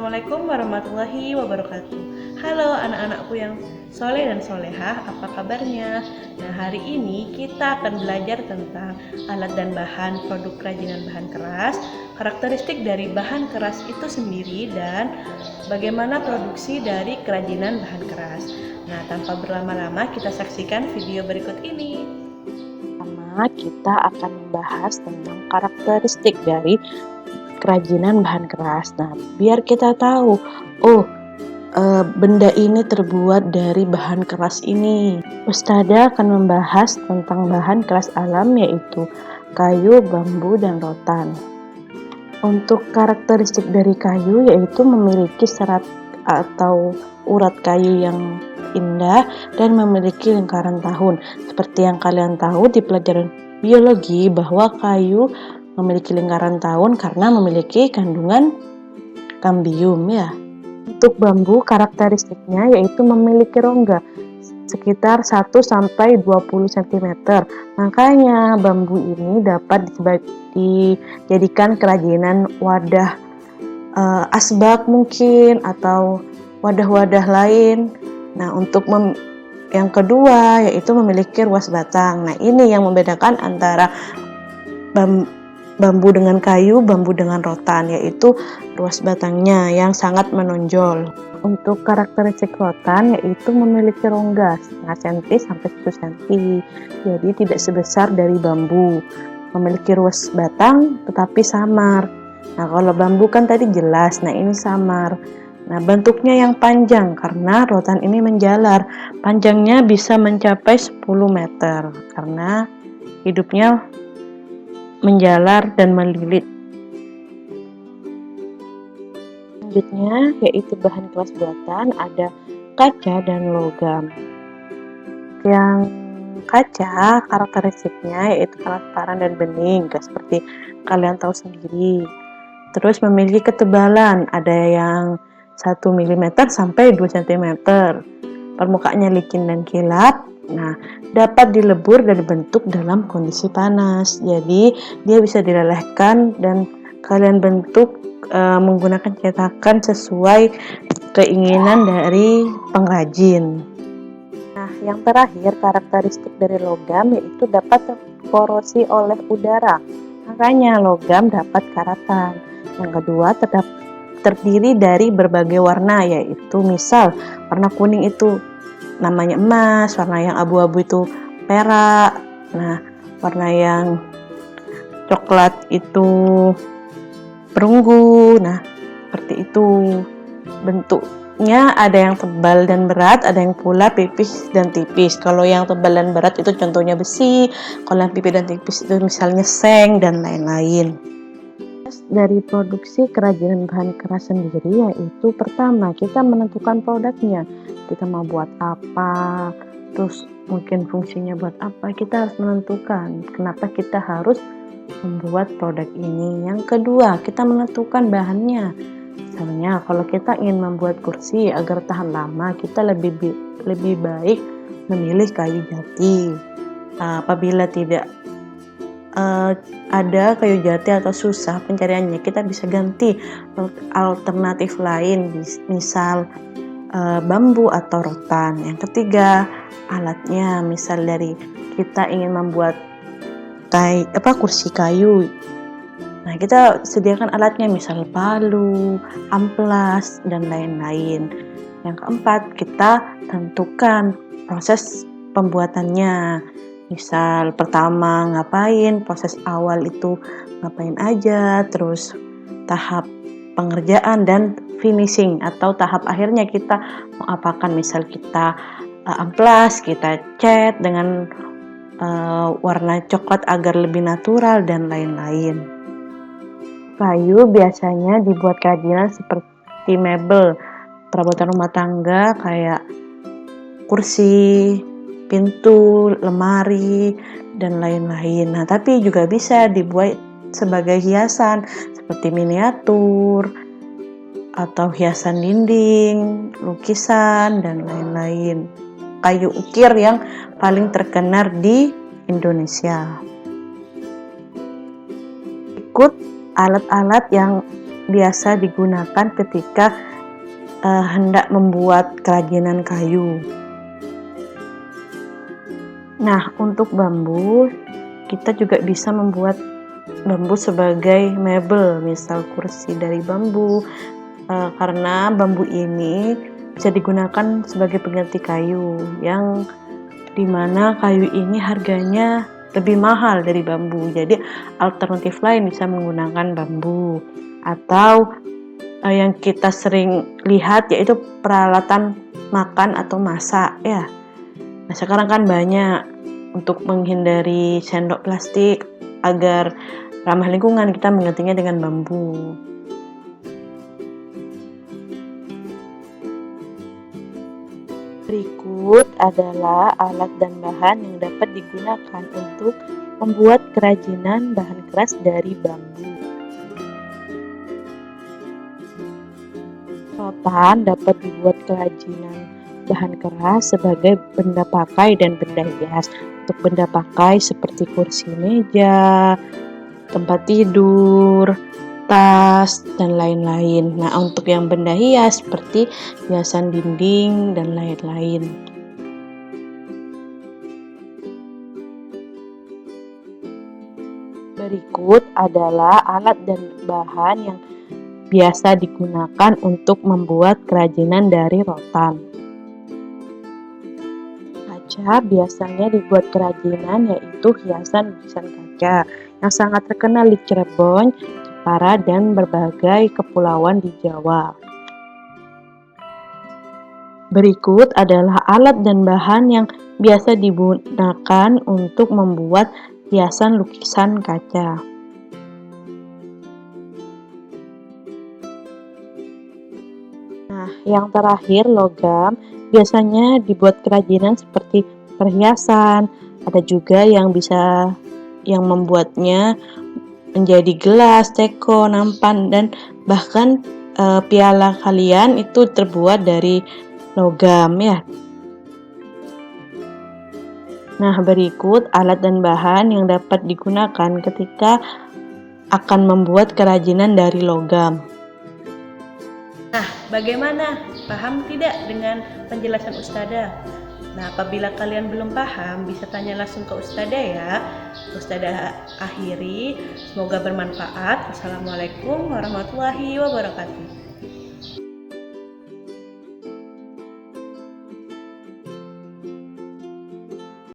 Assalamualaikum warahmatullahi wabarakatuh. Halo anak-anakku yang soleh dan solehah, apa kabarnya? Nah, hari ini kita akan belajar tentang alat dan bahan produk kerajinan bahan keras, karakteristik dari bahan keras itu sendiri, dan bagaimana produksi dari kerajinan bahan keras. Nah, tanpa berlama-lama kita saksikan video berikut ini. Pertama, kita akan membahas tentang karakteristik dari kerajinan bahan keras. Nah, biar kita tahu, benda ini terbuat dari bahan keras ini. Ustada akan membahas tentang bahan keras alam, yaitu kayu, bambu, dan rotan. Untuk karakteristik dari kayu, yaitu memiliki serat atau urat kayu yang indah dan memiliki lingkaran tahun. Seperti yang kalian tahu di pelajaran biologi bahwa kayu memiliki lingkaran tahun karena memiliki kandungan kambium ya. Untuk bambu, karakteristiknya yaitu memiliki rongga sekitar 1-20 cm. Makanya bambu ini dapat dijadikan kerajinan wadah asbak mungkin atau wadah-wadah lain. Nah, untuk yang kedua yaitu memiliki ruas batang. Nah, ini yang membedakan antara bambu dengan kayu, bambu dengan rotan, yaitu ruas batangnya yang sangat menonjol. Untuk karakteristik rotan yaitu memiliki rongga setengah senti sampai 1 cm, jadi tidak sebesar dari bambu. Memiliki ruas batang tetapi samar. Nah, kalau bambu kan tadi jelas, nah ini samar. Nah, bentuknya yang panjang karena rotan ini menjalar. Panjangnya bisa mencapai 10 meter karena hidupnya menjalar dan melilit. Selanjutnya yaitu bahan keras buatan, ada kaca dan logam. Yang kaca karakteristiknya yaitu transparan dan bening, seperti kalian tahu sendiri. Terus memiliki ketebalan, ada yang 1 mm sampai 2 cm. Permukaannya licin dan kilap. Nah, dapat dilebur dan dibentuk dalam kondisi panas. Jadi, dia bisa dilelehkan dan kalian bentuk menggunakan cetakan sesuai keinginan dari pengrajin. Nah, yang terakhir karakteristik dari logam yaitu dapat terkorosi oleh udara. Makanya logam dapat karatan. Yang kedua, terdiri dari berbagai warna, yaitu misal warna kuning itu namanya emas, warna yang abu-abu itu perak, nah warna yang coklat itu perunggu. Nah, seperti itu. Bentuknya ada yang tebal dan berat, ada yang pula tipis dan tipis. Kalau yang tebal dan berat itu contohnya besi, kalau yang tipis dan tipis itu misalnya seng dan lain-lain. Dari produksi kerajinan bahan keras sendiri yaitu pertama kita menentukan produknya, kita mau buat apa, terus mungkin fungsinya buat apa, kita harus menentukan kenapa kita harus membuat produk ini. Yang kedua, kita menentukan bahannya. Misalnya kalau kita ingin membuat kursi agar tahan lama, kita lebih baik memilih kayu jati. Apabila tidak ada kayu jati atau susah pencariannya, kita bisa ganti alternatif lain, misal bambu atau rotan. Yang ketiga, alatnya. Misal dari kita ingin membuat kursi kayu, nah kita sediakan alatnya, misal palu, amplas, dan lain-lain. Yang keempat, kita tentukan proses pembuatannya. Misal pertama ngapain, proses awal itu ngapain aja, terus tahap pengerjaan dan finishing atau tahap akhirnya kita mau apakan. Misal kita amplas, kita cat dengan warna coklat agar lebih natural dan lain-lain. Kayu biasanya dibuat kerajinan seperti mebel, perabotan rumah tangga kayak kursi, pintu, lemari, dan lain-lain. Nah, tapi juga bisa dibuat sebagai hiasan seperti miniatur atau hiasan dinding, lukisan, dan lain-lain. Kayu ukir yang paling terkenal di Indonesia. Berikut alat-alat yang biasa digunakan ketika hendak membuat kerajinan kayu. Nah, untuk bambu, kita juga bisa membuat bambu sebagai mebel, misal kursi dari bambu, karena bambu ini bisa digunakan sebagai pengganti kayu, yang dimana kayu ini harganya lebih mahal dari bambu. Jadi alternatif lain bisa menggunakan bambu, atau yang kita sering lihat yaitu peralatan makan atau masak ya. Nah, sekarang kan banyak untuk menghindari sendok plastik agar ramah lingkungan, kita menggantinya dengan bambu. Berikut adalah alat dan bahan yang dapat digunakan untuk membuat kerajinan bahan keras dari bambu. Rotan dapat dibuat kerajinan bahan keras sebagai benda pakai dan benda hias. Untuk benda pakai seperti kursi meja, tempat tidur, tas, dan lain-lain. Nah, untuk yang benda hias seperti hiasan dinding dan lain-lain. Berikut adalah alat dan bahan yang biasa digunakan untuk membuat kerajinan dari rotan. Kaca biasanya dibuat kerajinan yaitu hiasan lukisan kaca yang sangat terkenal di Cirebon, Jepara, dan berbagai kepulauan di Jawa. Berikut adalah alat dan bahan yang biasa digunakan untuk membuat hiasan lukisan kaca. Nah, yang terakhir logam biasanya dibuat kerajinan seperti perhiasan. Ada juga yang membuatnya menjadi gelas, teko, nampan, dan bahkan piala kalian itu terbuat dari logam ya. Nah, berikut alat dan bahan yang dapat digunakan ketika akan membuat kerajinan dari logam. Nah, bagaimana? Paham tidak dengan penjelasan Ustadzah? Nah, apabila kalian belum paham, bisa tanya langsung ke Ustadzah ya. Ustadzah akhiri, semoga bermanfaat. Wassalamualaikum warahmatullahi wabarakatuh.